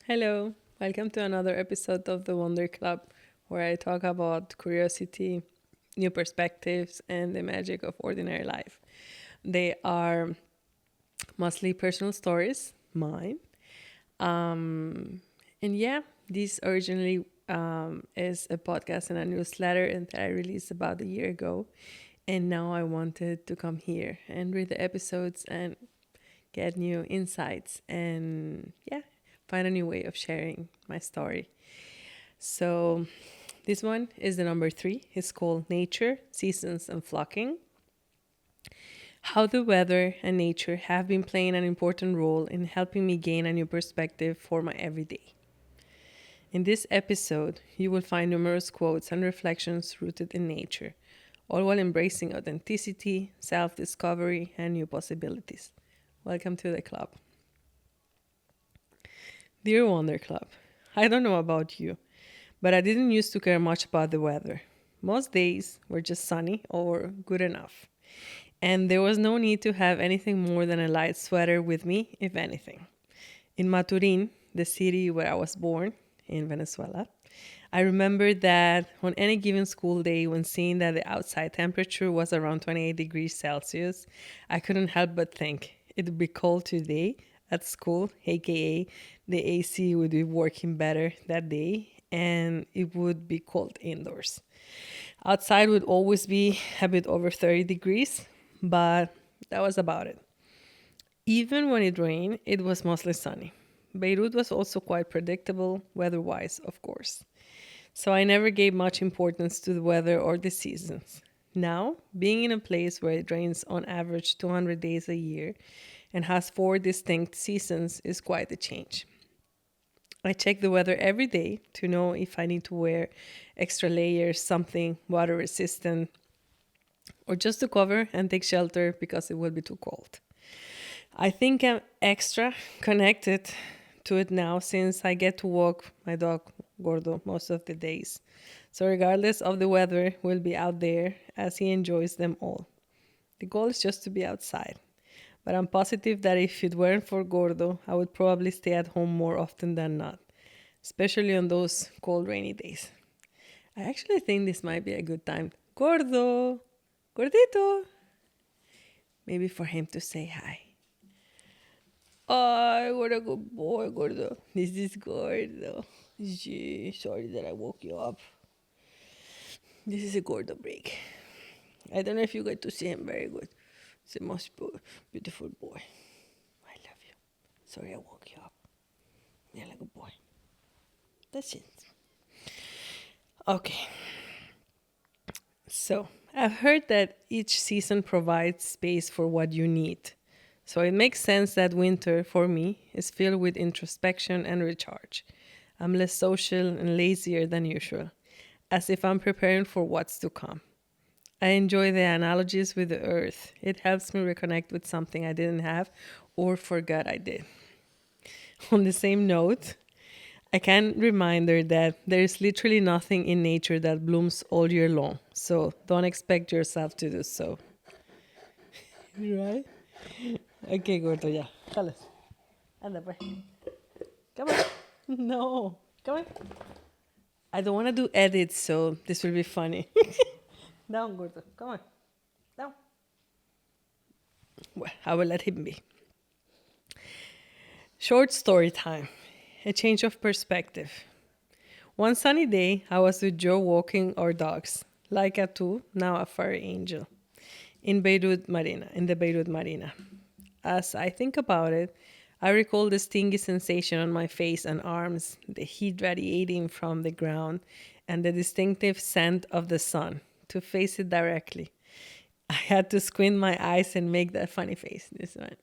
Hello, welcome to another episode of the Wonder Club, where I talk about curiosity, new perspectives, and the magic of ordinary life. They are mostly personal stories, mine. Um, and yeah, this originally is a podcast and a newsletter and that I released about a year ago. And now I wanted to come here and read the episodes and get new insights and yeah, find a new way of sharing my story. So this one is the number 3. It's called Nature, Seasons, and Flocking. How the weather and nature have been playing an important role in helping me gain a new perspective for my everyday. In this episode, you will find numerous quotes and reflections rooted in nature, all while embracing authenticity, self discovery, and new possibilities. Welcome to the club. Dear Wonder Club, I don't know about you, but I didn't used to care much about the weather. Most days were just sunny or good enough. And there was no need to have anything more than a light sweater with me, if anything. In Maturin, the city where I was born, in Venezuela, I remember that on any given school day, when seeing that the outside temperature was around 28 degrees Celsius, I couldn't help but think it would be cold today at school, aka the AC would be working better that day and it would be cold indoors. Outside would always be a bit over 30 degrees, but that was about it. Even when it rained, it was mostly sunny. Beirut was also quite predictable, weather wise, of course. So I never gave much importance to the weather or the seasons. Now, being in a place where it rains on average 200 days a year and has 4 distinct seasons is quite a change. I check the weather every day to know if I need to wear extra layers, something water resistant, or just to cover and take shelter because it will be too cold. I think I'm extra connected to it now since I get to walk my dog Gordo most of the days. So regardless of the weather, we'll be out there as he enjoys them all. The goal is just to be outside. But I'm positive that if it weren't for Gordo, I would probably stay at home more often than not, especially on those cold, rainy days. I actually think this might be a good time. Gordo! Gordito! Maybe for him to say hi. Oh, what a good boy, Gordo. This is Gordo. Gee, sorry that I woke you up. This is a Gordo break. I don't know if you get to see him very good. He's the most beautiful boy. I love you. Sorry I woke you up. Yeah, like a boy. That's it. Okay. So, I've heard that each season provides space for what you need. So, it makes sense that winter, for me, is filled with introspection and recharge. I'm less social and lazier than usual, as if I'm preparing for what's to come. I enjoy the analogies with the earth. It helps me reconnect with something I didn't have or forgot I did. On the same note, I can reminder that there is literally nothing in nature that blooms all year long. So don't expect yourself to do so. Right? Okay, gordo, ya. Jalas. Anda, pues. Come on. No. Come on. I don't want to do edits, so this will be funny. Down, gordo. Come on. Down. Well, I will let him be. Short story time. A change of perspective. One sunny day, I was with Joe walking our dogs, like a two, now a furry angel, in the Beirut Marina. As I think about it, I recall the stingy sensation on my face and arms, the heat radiating from the ground, and the distinctive scent of the sun. To face it directly, I had to squint my eyes and make that funny face. This one.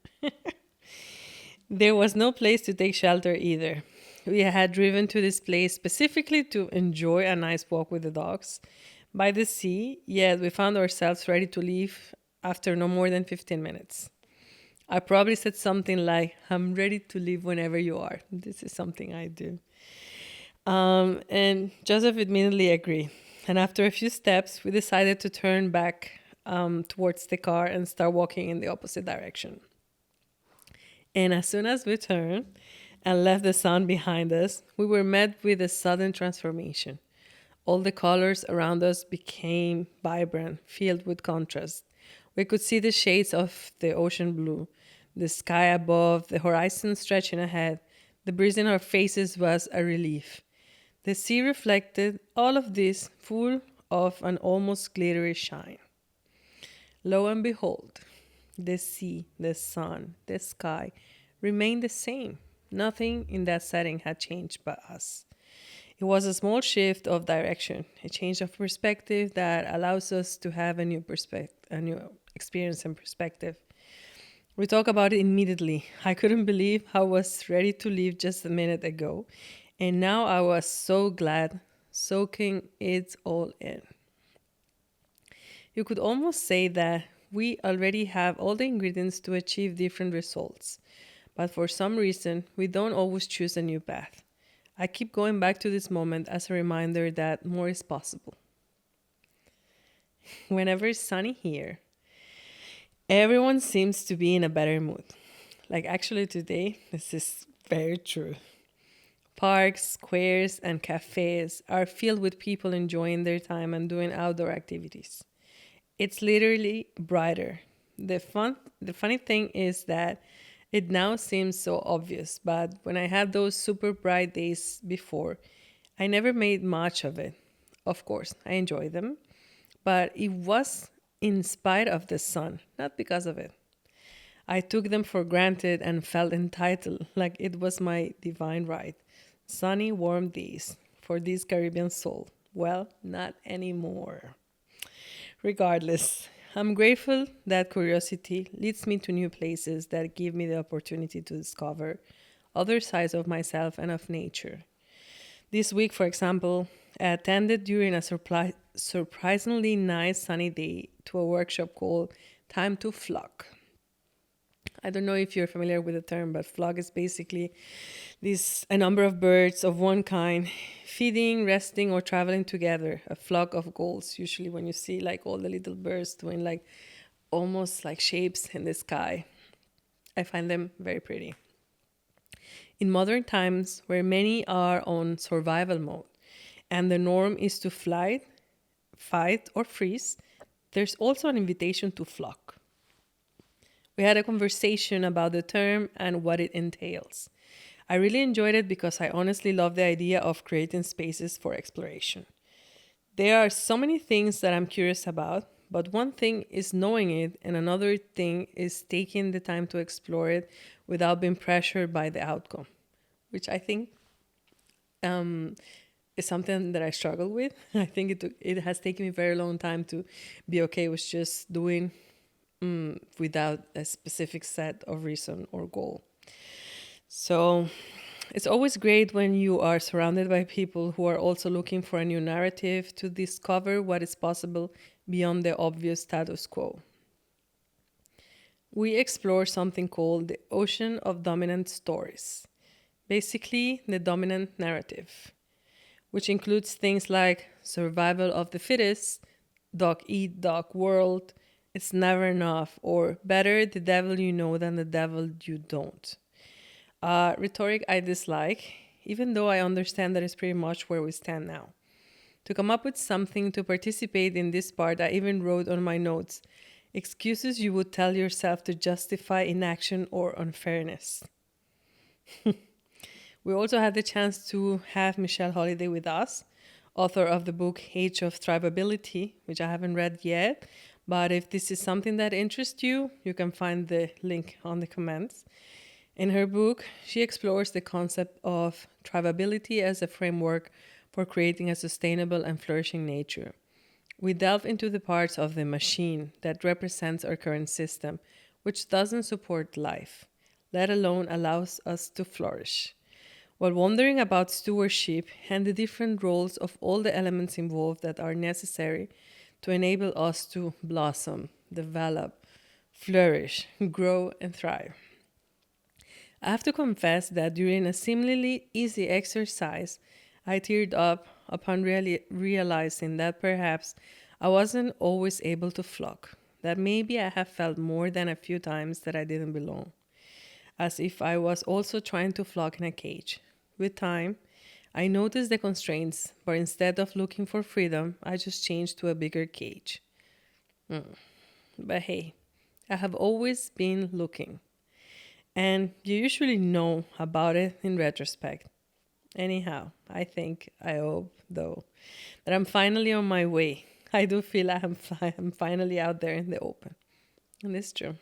There was no place to take shelter either. We had driven to this place specifically to enjoy a nice walk with the dogs by the sea, yet we found ourselves ready to leave after no more than 15 minutes. I probably said something like, I'm ready to leave whenever you are. This is something I do. And Joseph immediately agreed. And after a few steps, we decided to turn back towards the car and start walking in the opposite direction. And as soon as we turned, and left the sun behind us, we were met with a sudden transformation. All the colors around us became vibrant, filled with contrast. We could see the shades of the ocean blue, the sky above, the horizon stretching ahead. The breeze in our faces was a relief. The sea reflected all of this, full of an almost glittery shine. Lo and behold, the sea, the sun, the sky remained the same. Nothing in that setting had changed but us. It was a small shift of direction, a change of perspective that allows us to have a new perspective, a new experience and perspective. We talk about it immediately. I couldn't believe I was ready to leave just a minute ago, and now I was so glad, soaking it all in. You could almost say that we already have all the ingredients to achieve different results, but for some reason, we don't always choose a new path. I keep going back to this moment as a reminder that more is possible. Whenever it's sunny here, everyone seems to be in a better mood. Like actually today, this is very true. Parks, squares, and cafes are filled with people enjoying their time and doing outdoor activities. It's literally brighter. The funny thing is that it now seems so obvious, but when I had those super bright days before, I never made much of it. Of course, I enjoy them, but it was in spite of the sun, not because of it. I took them for granted and felt entitled, like it was my divine right. Sunny, warm days for this Caribbean soul. Well, not anymore. Regardless, I'm grateful that curiosity leads me to new places that give me the opportunity to discover other sides of myself and of nature. This week, for example, I attended during a surprisingly nice sunny day to a workshop called Time to Flock. I don't know if you're familiar with the term, but flock is basically this a number of birds of one kind feeding, resting, or traveling together. A flock of gulls. Usually, when you see like all the little birds doing like almost like shapes in the sky, I find them very pretty. In modern times, where many are on survival mode, and the norm is to fly, fight, or freeze, there's also an invitation to flock. We had a conversation about the term and what it entails. I really enjoyed it because I honestly love the idea of creating spaces for exploration. There are so many things that I'm curious about, but one thing is knowing it, and another thing is taking the time to explore it without being pressured by the outcome, which I think um, is something that I struggle with. I think it has taken me a very long time to be okay with just doing without a specific set of reason or goal. So it's always great when you are surrounded by people who are also looking for a new narrative to discover what is possible beyond the obvious status quo. We explore something called the ocean of dominant stories, basically, the dominant narrative, which includes things like survival of the fittest, dog eat dog world, it's never enough, or better the devil you know than the devil you don't. Rhetoric I dislike, even though I understand that it's pretty much where we stand now. To come up with something to participate in this part, I even wrote on my notes excuses you would tell yourself to justify inaction or unfairness. We also had the chance to have Michelle Holiday with us, author of the book Age of Thrivability, which I haven't read yet. But if this is something that interests you, you can find the link on the comments. In her book, she explores the concept of thrivability as a framework for creating a sustainable and flourishing nature. We delve into the parts of the machine that represents our current system, which doesn't support life, let alone allows us to flourish. While wondering about stewardship and the different roles of all the elements involved that are necessary to enable us to blossom, develop, flourish, grow, and thrive. I have to confess that during a similarly easy exercise, I teared up upon realizing that perhaps I wasn't always able to flock, that maybe I have felt more than a few times that I didn't belong. as if I was also trying to flock in a cage. With time, I noticed the constraints, but instead of looking for freedom, I just changed to a bigger cage. But hey, I have always been looking. And you usually know about it in retrospect. Anyhow, I hope, though, that I'm finally on my way. I do feel I'm finally out there in the open. And it's true.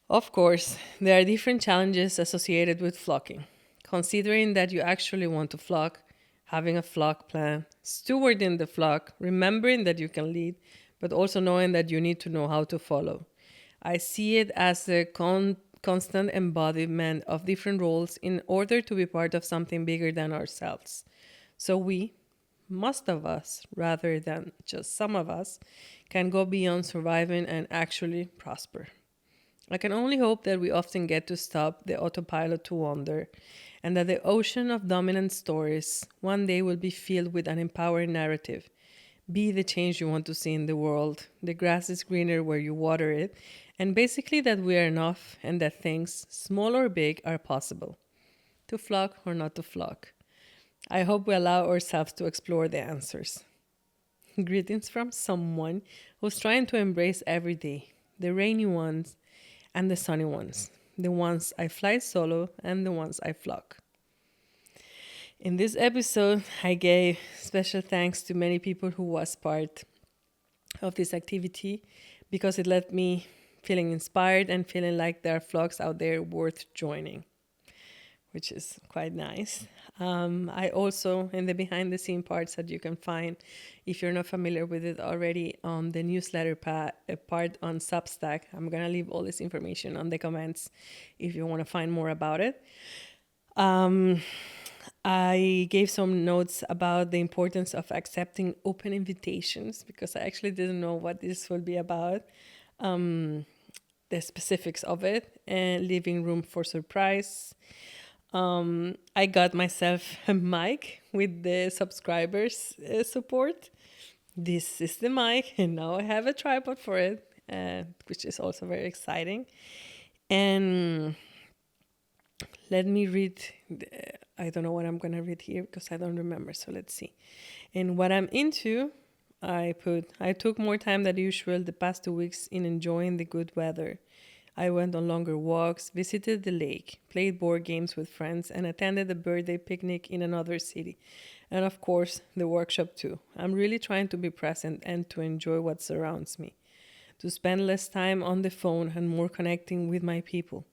Of course, there are different challenges associated with flocking. Considering that you actually want to flock, having a flock plan, stewarding the flock, remembering that you can lead, but also knowing that you need to know how to follow. I see it as a constant embodiment of different roles in order to be part of something bigger than ourselves. So we, most of us, rather than just some of us, can go beyond surviving and actually prosper. I can only hope that we often get to stop the autopilot to wander, and that the ocean of dominant stories one day will be filled with an empowering narrative. Be the change you want to see in the world. The grass is greener where you water it, and basically that we are enough and that things, small or big, are possible. To flock or not to flock. I hope we allow ourselves to explore the answers. Greetings from someone who's trying to embrace every day, the rainy ones and the sunny ones, the ones I fly solo and the ones I flock. In this episode, I gave special thanks to many people who was part of this activity because it left me feeling inspired and feeling like there are flocks out there worth joining, which is quite nice. I also, in the behind the scene parts that you can find, if you're not familiar with it already, on the newsletter part on Substack, I'm going to leave all this information on the comments if you want to find more about it. I gave some notes about the importance of accepting open invitations because I actually didn't know what this will be about, the specifics of it, and leaving room for surprise. I got myself a mic with the subscribers' support. This is the mic, and now I have a tripod for it, which is also very exciting. And let me read. I don't know what I'm going to read here because I don't remember. So let's see. And what I'm into, I took more time than usual the past 2 weeks in enjoying the good weather. I went on longer walks, visited the lake, played board games with friends, and attended a birthday picnic in another city. And of course, the workshop too. I'm really trying to be present and to enjoy what surrounds me, to spend less time on the phone and more connecting with my people.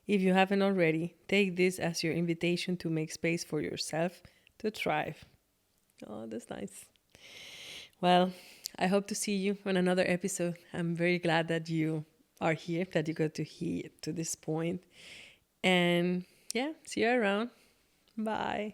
If you haven't already, take this as your invitation to make space for yourself to thrive. Oh, that's nice. Well, I hope to see you on another episode. I'm very glad that you are here, that you got to hear to this point. And yeah, see you around. Bye.